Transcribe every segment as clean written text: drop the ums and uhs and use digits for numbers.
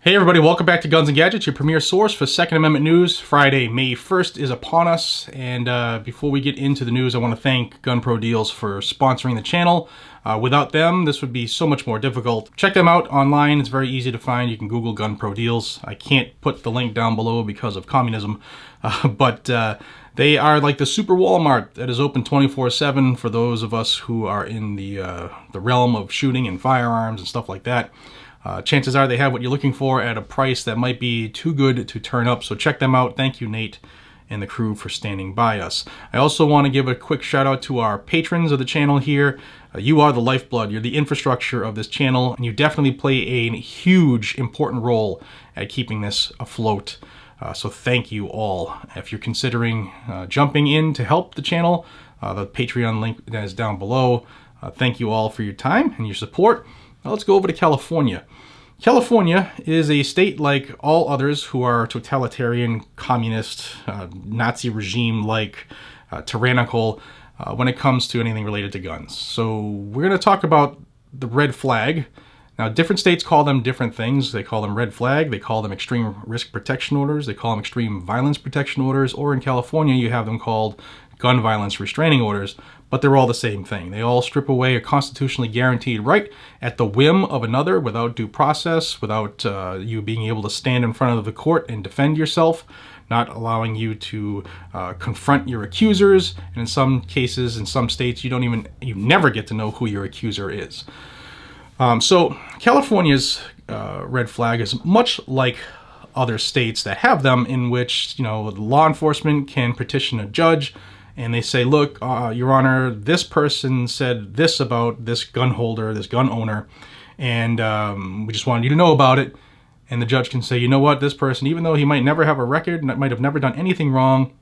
Hey everybody, welcome back to Guns and Gadgets, your premier source for Second Amendment news. Friday, May 1st is upon us, and before we get into the news, I want to thank Gun Pro Deals for sponsoring the channel. Without them, this would be so much more difficult. Check them out online, it's very easy to find. You can Google Gun Pro Deals. I can't put the link down below because of communism, but they are like the super Walmart that is open 24/7 for those of us who are in the realm of shooting and firearms and stuff like that. Chances are they have what you're looking for at a price that might be too good to turn up, so check them out. Thank you, Nate and the crew, for standing by us. I also want to give a quick shout out to our patrons of the channel here. You are the lifeblood, you're the infrastructure of this channel, and you definitely play a huge, important role at keeping this afloat. So thank you all. If you're considering jumping in to help the channel, the Patreon link that is down below. Thank you all for your time and your support. Now let's go over to California. California is a state like all others who are totalitarian, communist, Nazi regime-like, tyrannical when it comes to anything related to guns. So we're going to talk about the red flag. Now, different states call them different things. They call them red flag, they call them extreme risk protection orders, they call them extreme violence protection orders, or in California you have them called gun violence restraining orders, but they're all the same thing. They all strip away a constitutionally guaranteed right at the whim of another without due process, without you being able to stand in front of the court and defend yourself, not allowing you to confront your accusers, and in some cases, in some states, you never get to know who your accuser is. So California's red flag is much like other states that have them, in which, law enforcement can petition a judge and they say, look, Your Honor, this person said this about this gun holder, this gun owner, and we just wanted you to know about it. And the judge can say, you know what, this person, even though he might never have a record, might have never done anything wrong,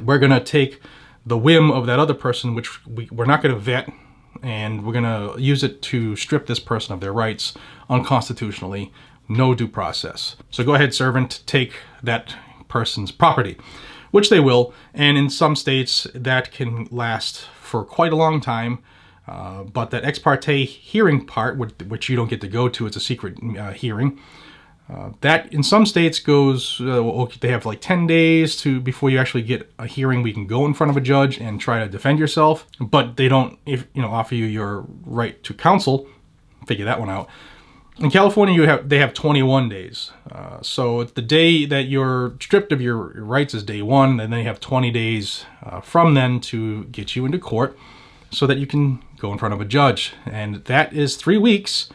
we're going to take the whim of that other person, which we're not going to vet, and we're going to use it to strip this person of their rights unconstitutionally, no due process. So go ahead, servant, take that person's property, which they will, and in some states that can last for quite a long time, but that ex parte hearing part, which you don't get to go to, it's a secret hearing, that in some states goes, they have like 10 days before you actually get a hearing where you can go in front of a judge and try to defend yourself, but they don't offer you your right to counsel. Figure that one out. In California, they have 21 days. So the day that you're stripped of your rights is day one, and then you have 20 days from then to get you into court so that you can go in front of a judge. And that is 3 weeks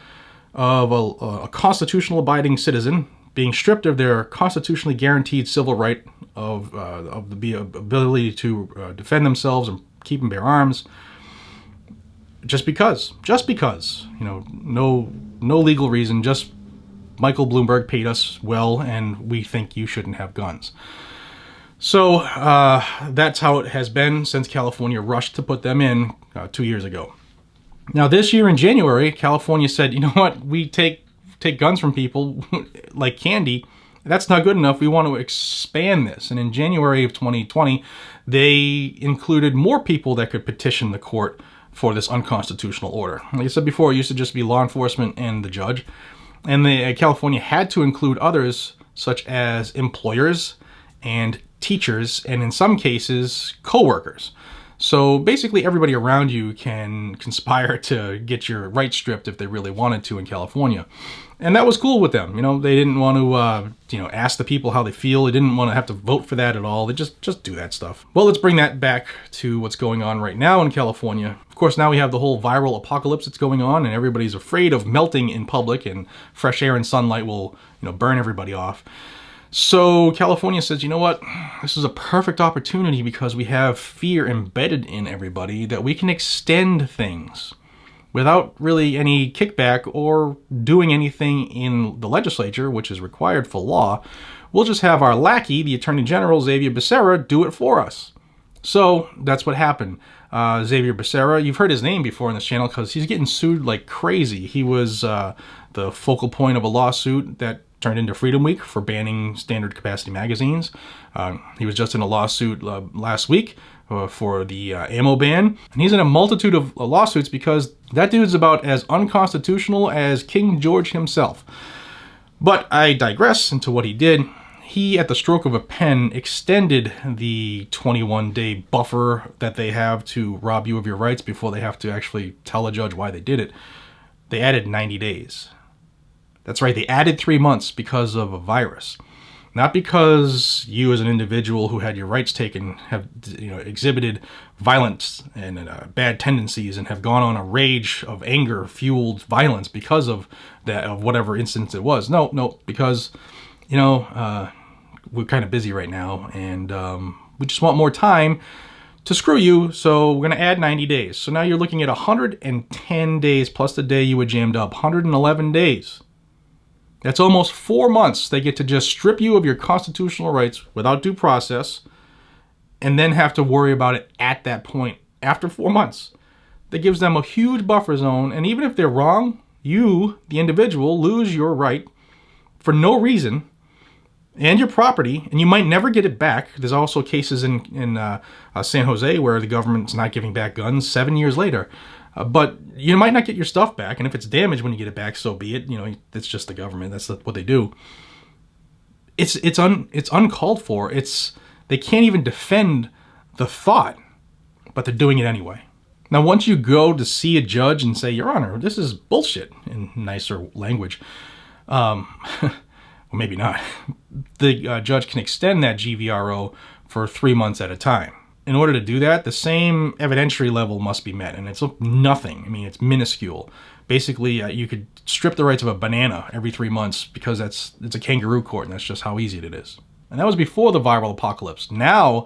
of a constitutional abiding citizen being stripped of their constitutionally guaranteed civil right of the ability to defend themselves and keep and bear arms. Just because, no legal reason, just Michael Bloomberg paid us well and we think you shouldn't have guns. So that's how it has been since California rushed to put them in 2 years ago. Now this year in January, California said, you know what, we take guns from people like candy. That's not good enough. We want to expand this. And in January of 2020, they included more people that could petition the court for this unconstitutional order. Like I said before, it used to just be law enforcement and the judge. And California had to include others, such as employers and teachers, and in some cases, co-workers. So basically everybody around you can conspire to get your rights stripped if they really wanted to in California. And that was cool with them. They didn't want to, ask the people how they feel. They didn't want to have to vote for that at all. They just do that stuff. Well, let's bring that back to what's going on right now in California. Of course, now we have the whole viral apocalypse that's going on, and everybody's afraid of melting in public, and fresh air and sunlight will, burn everybody off. So California says, you know what, this is a perfect opportunity because we have fear embedded in everybody that we can extend things without really any kickback or doing anything in the legislature, which is required for law. We'll just have our lackey, the Attorney General, Xavier Becerra, do it for us. So that's what happened. Xavier Becerra, you've heard his name before on this channel because he's getting sued like crazy. He was the focal point of a lawsuit that turned into Freedom Week for banning standard capacity magazines. He was just in a lawsuit last week for the ammo ban. And he's in a multitude of lawsuits because that dude's about as unconstitutional as King George himself. But I digress into what he did. He, at the stroke of a pen, extended the 21-day buffer that they have to rob you of your rights before they have to actually tell a judge why they did it. They added 90 days. That's right, they added 3 months because of a virus. Not because you as an individual who had your rights taken have exhibited violence and bad tendencies and have gone on a rage of anger-fueled violence because of that, of whatever instance it was. No, because, we're kind of busy right now, and we just want more time to screw you, so we're going to add 90 days. So now you're looking at 110 days plus the day you were jammed up, 111 days. That's almost 4 months they get to just strip you of your constitutional rights without due process and then have to worry about it at that point after 4 months. That gives them a huge buffer zone, and even if they're wrong, you, the individual, lose your right for no reason and your property, and you might never get it back. There's also cases in San Jose where the government's not giving back guns 7 years later. But you might not get your stuff back, and if it's damaged when you get it back, so be it. It's just the government. That's what they do. It's uncalled for. They can't even defend the thought, but they're doing it anyway. Now, once you go to see a judge and say, Your Honor, this is bullshit, in nicer language, well, maybe not, the judge can extend that GVRO for 3 months at a time. In order to do that, the same evidentiary level must be met, and it's nothing. I mean, it's minuscule. Basically, you could strip the rights of a banana every 3 months because it's a kangaroo court, and that's just how easy it is. And that was before the viral apocalypse. Now,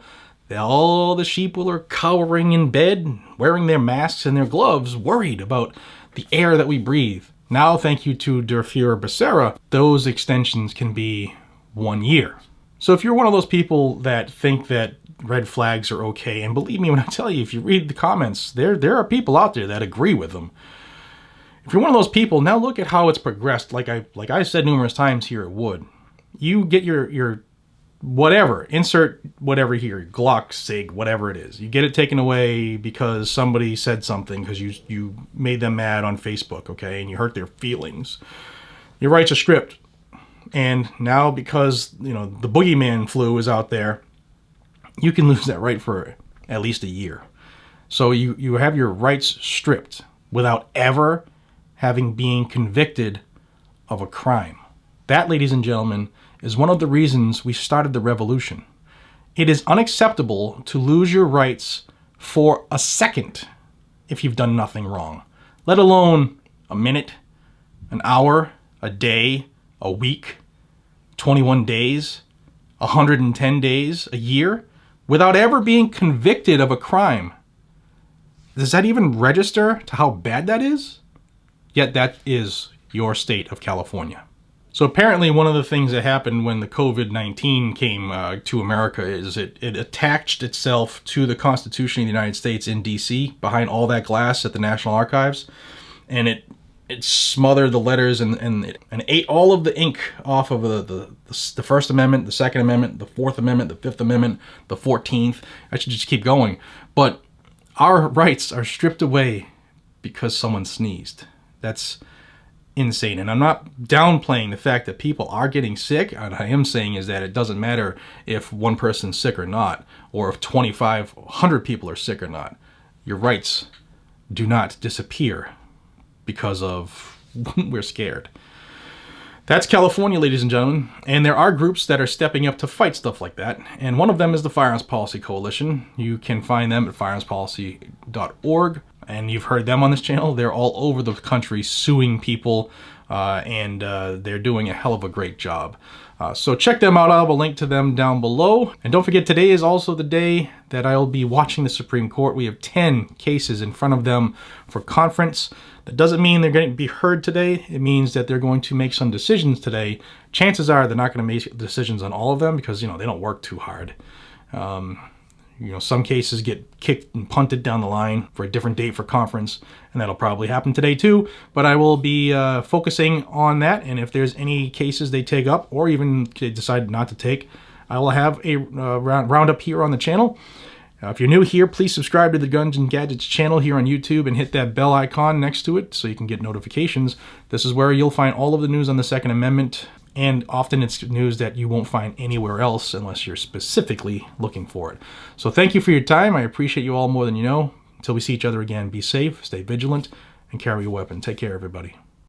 all the sheep are cowering in bed, wearing their masks and their gloves, worried about the air that we breathe. Now, thank you to Der Fuhrer Becerra, those extensions can be 1 year. So if you're one of those people that think that red flags are okay, and believe me when I tell you, if you read the comments, there are people out there that agree with them. If you're one of those people, now look at how it's progressed. Like I said numerous times here, it would. You get your whatever, insert whatever here, Glock, SIG, whatever it is. You get it taken away because somebody said something, because you made them mad on Facebook, okay, and you hurt their feelings. Your rights are stripped. And now because, the boogeyman flu is out there, you can lose that right for at least a year. So you have your rights stripped without ever having been convicted of a crime. That, ladies and gentlemen, is one of the reasons we started the revolution. It is unacceptable to lose your rights for a second if you've done nothing wrong, let alone a minute, an hour, a day, a week, 21 days, 110 days, a year, without ever being convicted of a crime. Does that even register to how bad that is? Yet that is your state of California. So apparently one of the things that happened when the COVID-19 came to America is it attached itself to the Constitution of the United States in D.C., behind all that glass at the National Archives, and it smothered the letters and ate all of the ink off of the First Amendment, the Second Amendment, the Fourth Amendment, the Fifth Amendment, the 14th. I should just keep going. But our rights are stripped away because someone sneezed. That's insane. And I'm not downplaying the fact that people are getting sick. What I am saying is that it doesn't matter if one person's sick or not, or if 2,500 people are sick or not. Your rights do not disappear because of we're scared. That's California, ladies and gentlemen. And there are groups that are stepping up to fight stuff like that. And one of them is the Firearms Policy Coalition. You can find them at firearmspolicy.org. And you've heard them on this channel. They're all over the country suing people, and they're doing a hell of a great job. So check them out. I'll have a link to them down below. And don't forget, today is also the day that I'll be watching the Supreme Court. We have 10 cases in front of them for conference. That doesn't mean they're going to be heard today. It means that they're going to make some decisions today. Chances are they're not going to make decisions on all of them because, they don't work too hard. Some cases get kicked and punted down the line for a different date for conference, and that'll probably happen today too. But I will be focusing on that, and if there's any cases they take up, or even they decide not to take, I will have a roundup here on the channel. If you're new here, please subscribe to the Guns and Gadgets channel here on YouTube and hit that bell icon next to it so you can get notifications. This is where you'll find all of the news on the Second Amendment And often it's news that you won't find anywhere else unless you're specifically looking for it. So thank you for your time. I appreciate you all more than you know. Until we see each other again, be safe, stay vigilant, and carry your weapon. Take care, everybody.